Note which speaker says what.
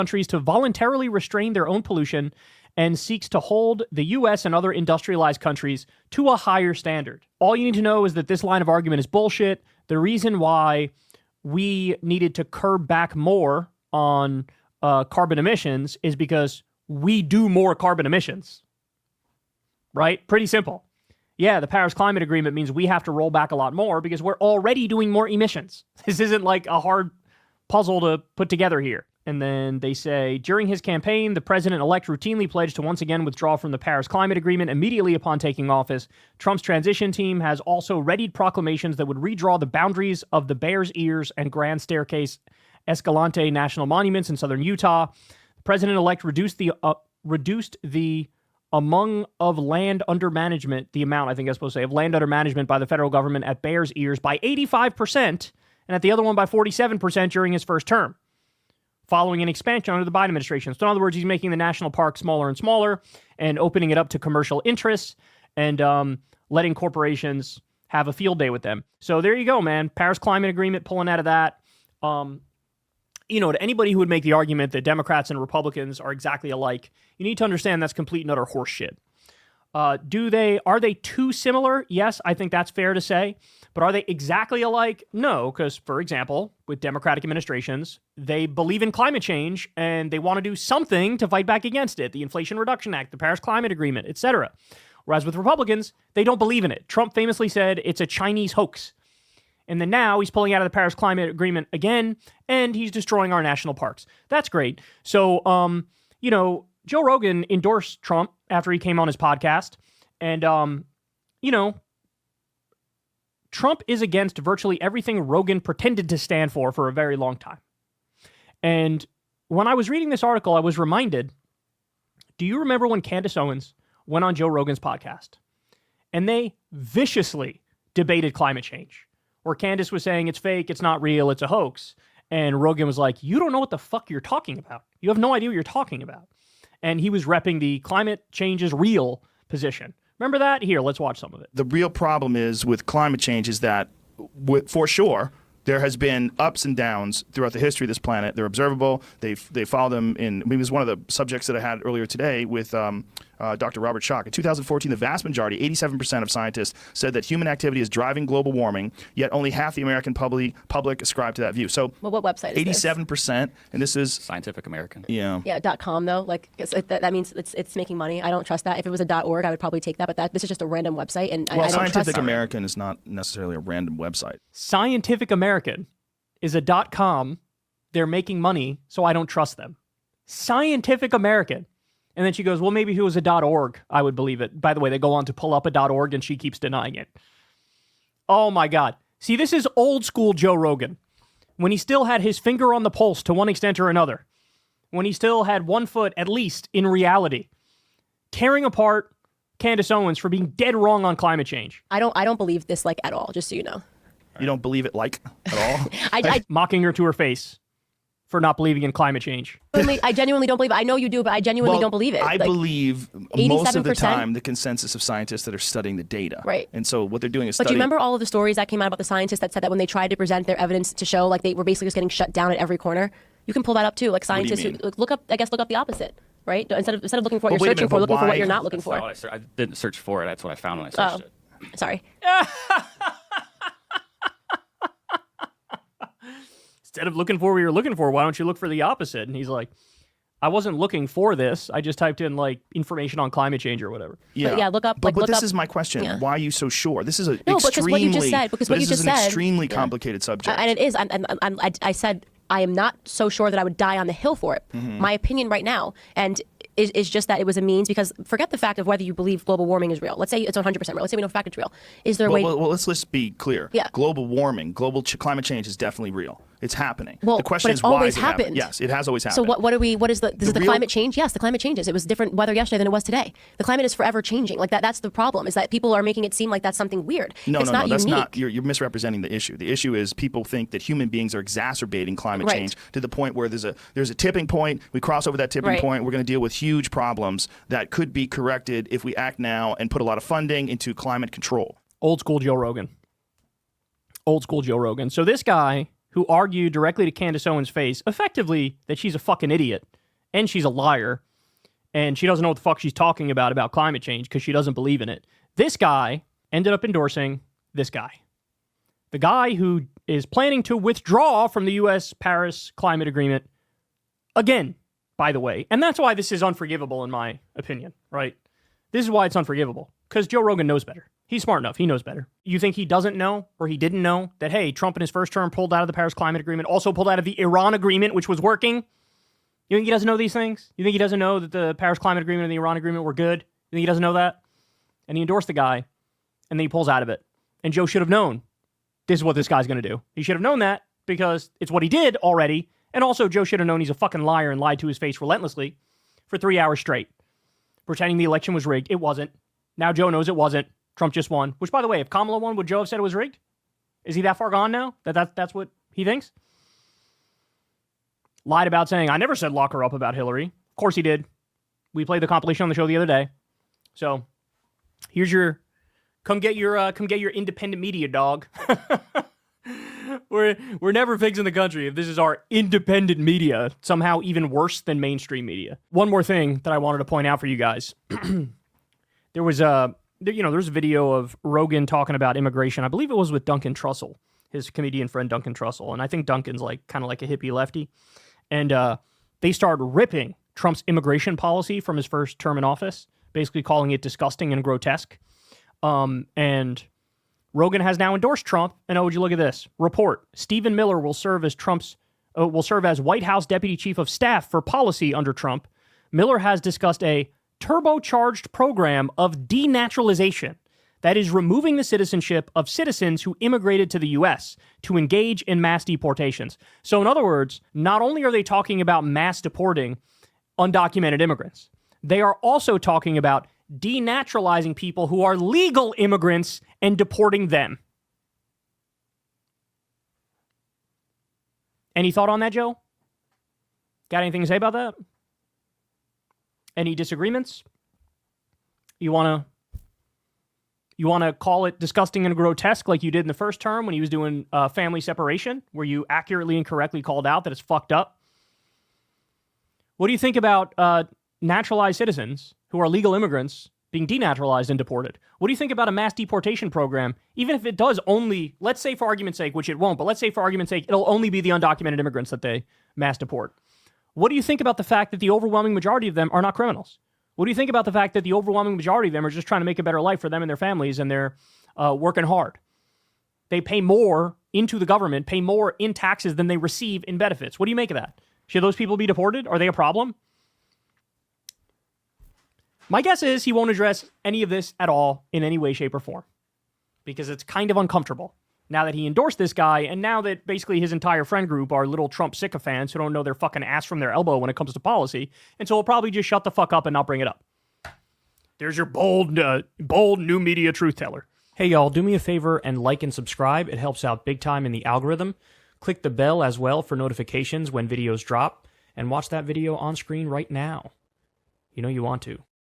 Speaker 1: countries to voluntarily restrain their own pollution and seeks to hold the U.S. and other industrialized countries to a higher standard. All you need to know is that this line of argument is bullshit. The reason why we needed to curb back more on carbon emissions is because we do more carbon emissions. Right? Pretty simple. Yeah, the Paris Climate Agreement means we have to roll back a lot more because we're already doing more emissions. This isn't like a hard puzzle to put together here. And then they say, during his campaign, the president-elect routinely pledged to once again withdraw from the Paris Climate Agreement immediately upon taking office. Trump's transition team has also readied proclamations that would redraw the boundaries of the Bears Ears and Grand Staircase Escalante national monuments in southern Utah. The president-elect reduced the amount of land under management by the federal government at Bears Ears by 85%, and at the other one by 47% during his first term, following an expansion under the Biden administration. So in other words, he's making the national park smaller and smaller and opening it up to commercial interests and letting corporations have a field day with them. So there you go, man. Paris Climate Agreement pulling out of that. To anybody who would make the argument that Democrats and Republicans are exactly alike, you need to understand that's complete and utter horseshit. Are they too similar? Yes, I think that's fair to say. But are they exactly alike? No, because, for example, with Democratic administrations, they believe in climate change and they want to do something to fight back against it. The Inflation Reduction Act, the Paris Climate Agreement, etc. Whereas with Republicans, they don't believe in it. Trump famously said it's a Chinese hoax. And then now he's pulling out of the Paris Climate Agreement again, and he's destroying our national parks. That's great. So, Joe Rogan endorsed Trump after he came on his podcast. And, Trump is against virtually everything Rogan pretended to stand for a very long time. And when I was reading this article, I was reminded, do you remember when Candace Owens went on Joe Rogan's podcast? And they viciously debated climate change, where Candace was saying it's fake, it's not real, it's a hoax. And Rogan was like, you don't know what the fuck you're talking about. You have no idea what you're talking about. And he was repping the climate change is real position. Remember that? Here, let's watch some of it.
Speaker 2: The real problem is with climate change is that, for sure, there has been ups and downs throughout the history of this planet. They're observable. They follow them in. I mean, it was one of the subjects that I had earlier today with Dr. Robert Schoch. In 2014, the vast majority, 87% of scientists, said that human activity is driving global warming, yet only half the American public ascribe to that view. So,
Speaker 3: well, what website is
Speaker 2: 87%, and this is
Speaker 4: Scientific American.
Speaker 2: Yeah.
Speaker 3: Yeah, .com though. Like that means it's making money. I don't trust that. If it was a .org, I would probably take that. But this is just a random website, and I don't trust
Speaker 2: Scientific American is not necessarily a random website.
Speaker 1: Scientific American is a .com. They're making money, so I don't trust them. Scientific American. And then she goes, well, maybe if it was a .org, I would believe it. By the way, they go on to pull up a .org, and she keeps denying it. Oh, my God. See, this is old school Joe Rogan, when he still had his finger on the pulse to one extent or another, when he still had one foot, at least, in reality, tearing apart Candace Owens for being dead wrong on climate change.
Speaker 3: I don't believe this at all, just so you know.
Speaker 2: You don't believe it at all?
Speaker 3: I
Speaker 1: mocking her to her face for not believing in climate change.
Speaker 3: I genuinely don't believe it. I know you do, but I genuinely don't believe it.
Speaker 2: I believe most of the time the consensus of scientists that are studying the data.
Speaker 3: Right.
Speaker 2: And so what they're doing is
Speaker 3: But do you remember all of the stories that came out about the scientists that said that when they tried to present their evidence to show they were basically just getting shut down at every corner? You can pull that up too. Like scientists who look up the opposite. Right? Instead of looking for what you're searching for, looking for what you're not looking for.
Speaker 4: I didn't search for it. That's what I found when I searched it.
Speaker 3: Sorry.
Speaker 1: Instead of looking for what you're looking for, why don't you look for the opposite? And he's like, I wasn't looking for this. I just typed in information on climate change or whatever.
Speaker 2: Yeah,
Speaker 3: but yeah. Look up.
Speaker 2: But this is my question. Yeah. Why are you so sure? This is
Speaker 3: because what you just said. Because what you just said.
Speaker 2: This is an extremely complicated subject.
Speaker 3: And it is. I said I am not so sure that I would die on the hill for it. Mm-hmm. My opinion right now, and is just that it was a means, because forget the fact of whether you believe global warming is real. Let's say it's 100% real. Let's say we know for fact it's real. Is there a way?
Speaker 2: Well, let's be clear.
Speaker 3: Yeah.
Speaker 2: Global warming, climate change is definitely real. It's happening.
Speaker 3: Well,
Speaker 2: the question is, why has it happened? Yes, it has always happened.
Speaker 3: So what is the climate change? Yes, the climate changes. It was different weather yesterday than it was today. The climate is forever changing. That's the problem, is that people are making it seem like that's something weird.
Speaker 2: No, that's not. You're misrepresenting the issue. The issue is people think that human beings are exacerbating climate change to the point where there's a tipping point. We cross over that tipping point. We're going to deal with huge problems that could be corrected if we act now and put a lot of funding into climate control.
Speaker 1: Old school Joe Rogan. Old school Joe Rogan. So this guy who argued directly to Candace Owens' face, effectively, that she's a fucking idiot, and she's a liar, and she doesn't know what the fuck she's talking about climate change because she doesn't believe in it. This guy ended up endorsing this guy. The guy who is planning to withdraw from the U.S. Paris climate agreement again, by the way. And that's why this is unforgivable, in my opinion, right? This is why it's unforgivable, because Joe Rogan knows better. He's smart enough. He knows better. You think he doesn't know, or he didn't know, that, hey, Trump in his first term pulled out of the Paris climate agreement, also pulled out of the Iran agreement, which was working? You think he doesn't know these things? You think he doesn't know that the Paris climate agreement and the Iran agreement were good? You think he doesn't know that? And he endorsed the guy, and then he pulls out of it. And Joe should have known this is what this guy's going to do. He should have known that because it's what he did already. And also, Joe should have known he's a fucking liar and lied to his face relentlessly for 3 hours straight, pretending the election was rigged. It wasn't. Now Joe knows it wasn't. Trump just won. Which, by the way, if Kamala won, would Joe have said it was rigged? Is he that far gone now? That's what he thinks? Lied about saying, I never said lock her up about Hillary. Of course he did. We played the compilation on the show the other day. So, here's your... Come get your independent media, dog. We're never fixing the country if this is our independent media, somehow even worse than mainstream media. One more thing that I wanted to point out for you guys. There's a video of Rogan talking about immigration. I believe it was with Duncan Trussell, his comedian friend Duncan Trussell. And I think Duncan's kind of like a hippie lefty. And they started ripping Trump's immigration policy from his first term in office, basically calling it disgusting and grotesque. And Rogan has now endorsed Trump. And oh, would you look at this report? Stephen Miller will serve as White House Deputy Chief of Staff for policy under Trump. Miller has discussed a turbocharged program of denaturalization that is removing the citizenship of citizens who immigrated to the U.S. to engage in mass deportations. So in other words, not only are they talking about mass deporting undocumented immigrants, they are also talking about denaturalizing people who are legal immigrants and deporting them. Any thought on that, Joe? Got anything to say about that? Any disagreements? You want to call it disgusting and grotesque like you did in the first term when he was doing family separation, where you accurately and correctly called out that it's fucked up? What do you think about naturalized citizens who are legal immigrants being denaturalized and deported? What do you think about a mass deportation program, even if it does only, let's say for argument's sake, which it won't, but let's say for argument's sake, it'll only be the undocumented immigrants that they mass deport? What do you think about the fact that the overwhelming majority of them are not criminals? What do you think about the fact that the overwhelming majority of them are just trying to make a better life for them and their families, and they're working hard? They pay more into the government, pay more in taxes than they receive in benefits. What do you make of that? Should those people be deported? Are they a problem? My guess is he won't address any of this at all in any way, shape, or form, because it's kind of uncomfortable now that he endorsed this guy, and now that basically his entire friend group are little Trump sycophants who don't know their fucking ass from their elbow when it comes to policy, and so he'll probably just shut the fuck up and not bring it up. There's your bold new media truth teller. Hey y'all, do me a favor and like and subscribe. It helps out big time in the algorithm. Click the bell as well for notifications when videos drop, and watch that video on screen right now. You know you want to.